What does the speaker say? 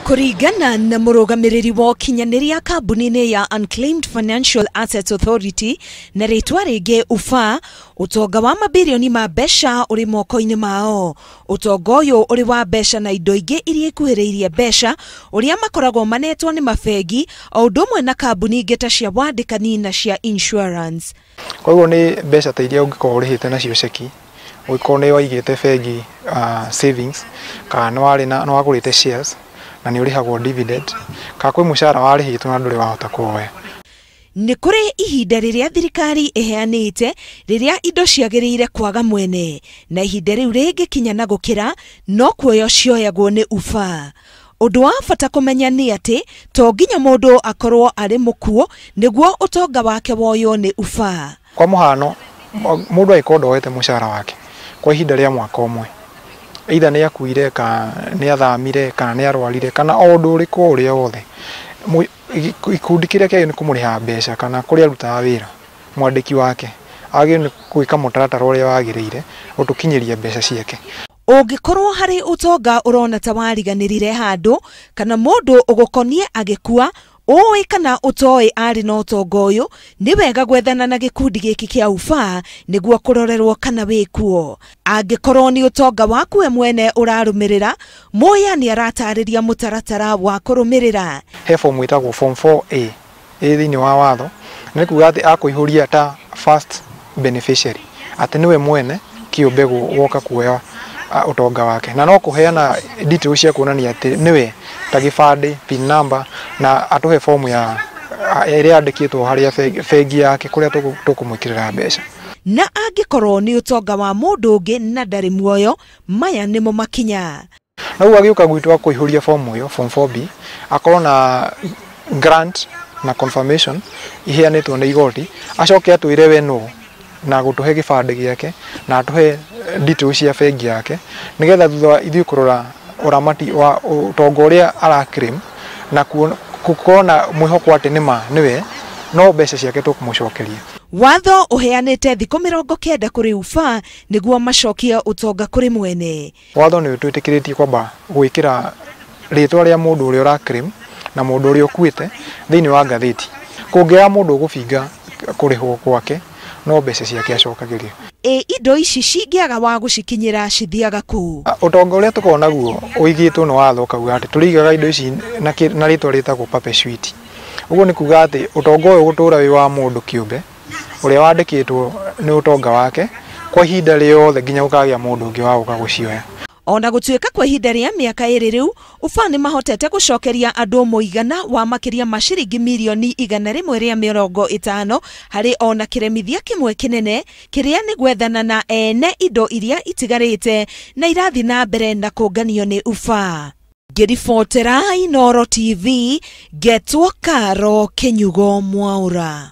Kuringana na Murugamiriri wa ukinyaniria kambuni ya Unclaimed Financial Assets Authority na ritwa ringi UFAA, utonga wa mabilioni ma mbeca uri moko-ini mao. Utonga uyu uri wa mbeca na indo ingi iria ikuhiriirie mbeca uria makoragwo manetwo ni mabengi o undu umwe na kambuni ingi ta cia wandikani na cia insurance. Kwa hivyo ni mbeca ta iria ungikorwo urihite nacio ceki, ugikorwo ni waigite bengi savings, kana no wagurite shares na ni urihagwo dividend, ka kwi mushara warihitwo na nduri wahota kuoya. Ni kuri ihinda riria thirikari iheanite riria indo ciagiriire kwaga mwene, na ihinda riu ringikinya na gukira no kuoyo cioyagwo ni UFAA. Undu wa bata kumenya ni ati to nginya mundu akorwo ari mukuo niguo utonga wake woyo ni UFAA. Kwa muhano mundu aikorwo ndoete mushara wake kwa ihinda ria mwaka umwe, either ni akuire ka ni athamire kana ni arwarire kana o undu uriku uria wothe, ikundi kiria kia ni kumuriha mbeca kana kuria arutaga wira, mwandiki wake agi ni gwika mutaratara uria wagiriire utukinyiria mbeca ciake. Ungikorwo hari utonga urona ta wariganirire handu kana mundu ugukonie agikua, oi kana utoi ari no utonga uyu, ni wega gwethana na gikundi giki kia UFAA niguo kurorerwo kana wikuo. Angikorwo ni utonga waku we mwene urarumirira, moya ni aratariria mutaratara wa kurumirira. He form witagwo form 4A thiini wa watho, ni kuga ati akuihuria ta first beneficiary, ati niwe mwene kiumbe woka kuoya utonga wake, na no kuheana details cia kuonania ati niwe ta gibande, pin number, na atuhe form ya iria andikitwo haria bengi yake kuria tukumwikirira mbeca. Na angikorwo ni utonga wa mundu ungi na ndari muoyo, maya nimo makinya. Na ugu agiuka gwitwa kuihuria form uyo form 4B, akorwo na grant na confirmation iheanitwo ni igoti, acoke atwire we no na gutuhe gibande giake na atuhe details cia bengi yake, nigetha thutha ithui kurora uramati wa utonga uria araclaim na kuona mwihoko ati nima niwe no mbeca ciake tukumucokeria. Watho uheanite thiku 90 kuri UFAA niguo macokie utonga kuri mwene. Watho ni twitikiretie kwamba gwikira ritwa ria mundu uria uraclaim na mundu uria ukuite thiini wa ngatheti. Kungia mundu ugubinga kurihwo gwake no mbeca ciake acokagirio. Indo ici cingiaga wa gucikinyira cithiaga ku. Utonga uria tukorwo naguo uigitwo no watho kauga ati turigaga indo ici na ritwa ritagwo perpetuity. Uguo ni kuga ati utonga uyu gutura wi wa mundu kiumbe uria wandikitwo ni utonga wake kwa ihinda riothe nginya ukagia mundu ungi wa guka gucioya. Ona gutuika kwa ihinda ria miaka iri riu, UFAA ni mahotete gucokeria andu muigana wa makiria ma ciringi milioni 150 hari ona kiremithia kimwe kinene kiria ni gwethana na ene indo iria itigarite na irathi na mbere na kunganio ni UFAA. Ngiribotera Inooro TV, Getwo Karo Kenyugo Mwaura.